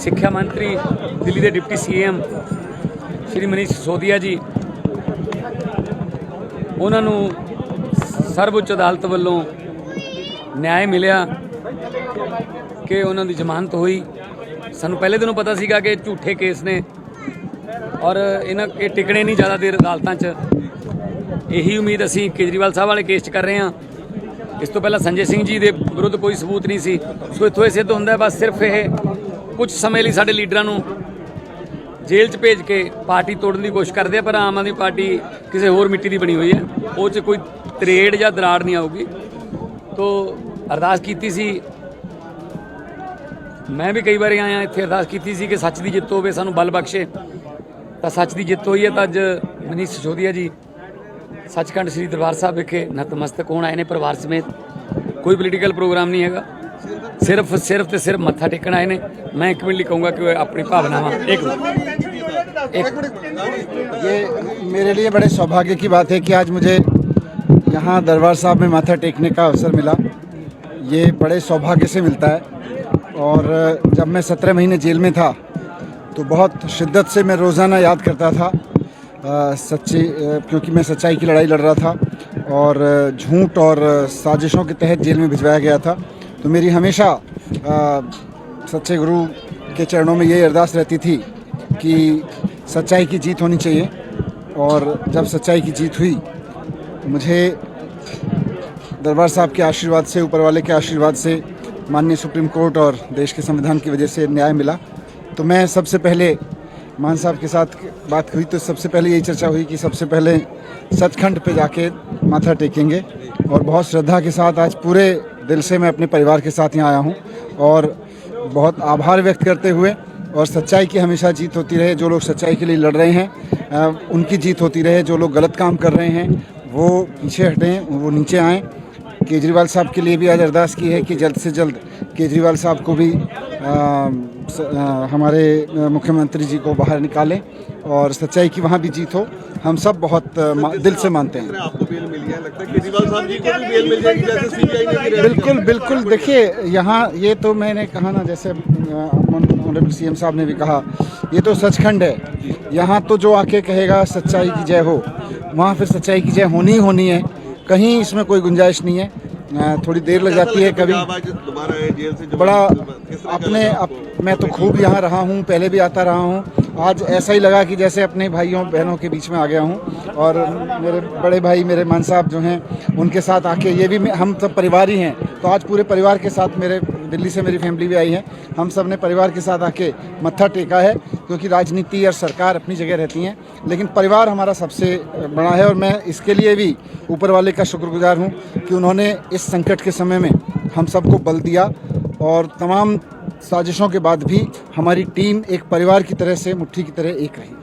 ਸਿੱਖਿਆ ਮੰਤਰੀ ਦਿੱਲੀ ਦੇ ਡਿਪਟੀ ਸੀਐਮ ਸ਼੍ਰੀ ਮਨੀਸ਼ ਸਿਸੋਦੀਆ ਜੀ ਉਹਨਾਂ ਨੂੰ ਸਰਵਉੱਚ ਅਦਾਲਤ ਵੱਲੋਂ ਨਿਆਂ ਮਿਲਿਆ ਕਿ ਉਹਨਾਂ ਦੀ ਜ਼ਮਾਨਤ ਹੋਈ। ਸਾਨੂੰ ਪਹਿਲੇ ਦਿਨੋਂ ਪਤਾ ਸੀਗਾ ਕਿ ਝੂਠੇ ਕੇਸ ਨੇ ਔਰ ਇਹ ਟਿਕਣੇ ਨਹੀਂ ਜ਼ਿਆਦਾ ਦੇਰ ਅਦਾਲਤਾਂ 'ਚ। ਇਹੀ ਉਮੀਦ ਅਸੀਂ ਕੇਜਰੀਵਾਲ ਸਾਹਿਬ ਵਾਲੇ ਕੇਸ 'ਚ ਕਰ ਰਹੇ ਹਾਂ। ਇਸ ਤੋਂ ਪਹਿਲਾਂ ਸੰਜੇ ਸਿੰਘ ਜੀ ਦੇ ਵਿਰੁੱਧ ਕੋਈ ਸਬੂਤ ਨਹੀਂ ਸੀ। ਸੋ ਇੱਥੋਂ ਇਹ ਸਿੱਧ ਹੁੰਦਾ ਬਸ ਸਿਰਫ ਇਹ ਕੁਝ ਸਮੇਂ ਲਈ ਸਾਡੇ ਲੀਡਰਾਂ ਨੂੰ ਜੇਲ੍ਹ 'ਚ ਭੇਜ ਕੇ ਪਾਰਟੀ ਤੋੜਨ ਦੀ ਕੋਸ਼ਿਸ਼ ਕਰਦੇ ਆ, ਪਰ ਆਮ ਆਦਮੀ ਪਾਰਟੀ ਕਿਸੇ ਹੋਰ ਮਿੱਟੀ ਦੀ ਬਣੀ ਹੋਈ ਹੈ, ਉਹ 'ਚ ਕੋਈ ਤਰੇੜ ਜਾਂ ਦਰਾੜ ਨਹੀਂ ਆਊਗੀ। ਤੋ ਅਰਦਾਸ ਕੀਤੀ ਸੀ, ਮੈਂ ਵੀ ਕਈ ਵਾਰੀ ਆਇਆ ਇੱਥੇ, ਅਰਦਾਸ ਕੀਤੀ ਸੀ ਕਿ ਸੱਚ ਦੀ ਜਿੱਤ ਹੋਵੇ, ਸਾਨੂੰ ਬਲ ਬਖਸ਼ੇ। ਤਾਂ ਸੱਚ ਦੀ ਜਿੱਤ ਹੋਈ ਹੈ। ਤਾਂ ਅੱਜ ਮਨੀਸ਼ ਸਿਸੋਦੀਆ ਜੀ ਸੱਚਖੰਡ ਸ੍ਰੀ ਦਰਬਾਰ ਸਾਹਿਬ ਵਿਖੇ ਨਤਮਸਤਕ ਹੋਣ ਆਏ ਨੇ ਪਰਿਵਾਰ ਸਮੇਤ। ਕੋਈ ਪੋਲੀਟੀਕਲ ਪ੍ਰੋਗਰਾਮ ਨਹੀਂ ਹੈਗਾ, ਸਿਰਫ ਮੱਥਾ ਟੇਕਣ ਆਏ ਨੇ। मैं एक मिनट कहूँगा कि अपनी भावनावां ये मेरे लिए बड़े सौभाग्य की बात है कि आज मुझे यहाँ दरबार साहब में माथा टेकने का अवसर मिला। ये बड़े सौभाग्य से मिलता है। और जब मैं 17 महीने जेल में था तो बहुत शिद्दत से मैं रोज़ाना याद करता था क्योंकि मैं सच्चाई की लड़ाई लड़ रहा था और झूठ और साजिशों के तहत जेल में भिजवाया गया था। तो मेरी हमेशा सच्चे गुरु के चरणों में ये अरदास रहती थी कि सच्चाई की जीत होनी चाहिए। और जब सच्चाई की जीत हुई, मुझे दरबार साहब के आशीर्वाद से, ऊपर वाले के आशीर्वाद से, माननीय सुप्रीम कोर्ट और देश के संविधान की वजह से न्याय मिला। तो मैं सबसे पहले मान साहब के साथ बात हुई तो सबसे पहले यही चर्चा हुई कि सबसे पहले सचखंड पे जाके माथा टेकेंगे। और बहुत श्रद्धा के साथ आज पूरे दिल से मैं अपने परिवार के साथ यहाँ आया हूँ और बहुत आभार व्यक्त करते हुए, और सच्चाई की हमेशा जीत होती रहे। जो लोग सच्चाई के लिए लड़ रहे हैं उनकी जीत होती रहे। जो लोग गलत काम कर रहे हैं वो पीछे हटें, वो नीचे आएँ। केजरीवाल साहब के लिए भी आज अरदास की है कि जल्द से जल्द केजरीवाल साहब को भी हमारे मुख्यमंत्री जी को बाहर निकालें और सच्चाई की वहाँ भी जीत हो। हम सब बहुत दिल से मानते हैं। आपको बेल मिल गया, लगता है केजरीवाल साहब जी को भी बेल मिल जाएगी जैसे सीबीआई ने। बिल्कुल बिल्कुल। देखिए यहाँ ये तो मैंने कहा ना, जैसे ऑनरेबल सीएम साहब ने भी कहा, ये तो सचखंड है। यहाँ तो जो आके कहेगा सच्चाई की जय हो, वहाँ फिर सच्चाई की जय होनी ही होनी है। कहीं इसमें कोई गुंजाइश नहीं है। थोड़ी देर लग जाती है कभी बड़ा अपने मैं तो खूब यहाँ रहा हूँ, पहले भी आता रहा हूँ। आज ऐसा ही लगा कि जैसे अपने भाइयों बहनों के बीच में आ गया हूँ। और मेरे बड़े भाई मेरे मान साहब जो हैं उनके साथ आके, ये भी हम सब परिवार ही हैं, तो आज पूरे परिवार के साथ, मेरे दिल्ली से मेरी फैमिली भी आई है, हम सब ने परिवार के साथ आके मत्था टेका है। क्योंकि राजनीति और सरकार अपनी जगह रहती हैं, लेकिन परिवार हमारा सबसे बड़ा है। और मैं इसके लिए भी ऊपर वाले का शुक्रगुजार हूँ कि उन्होंने इस संकट के समय में हम सबको बल दिया। और तमाम साजिशों के बाद भी हमारी टीम एक परिवार की तरह से, मुट्ठी की तरह एक रही।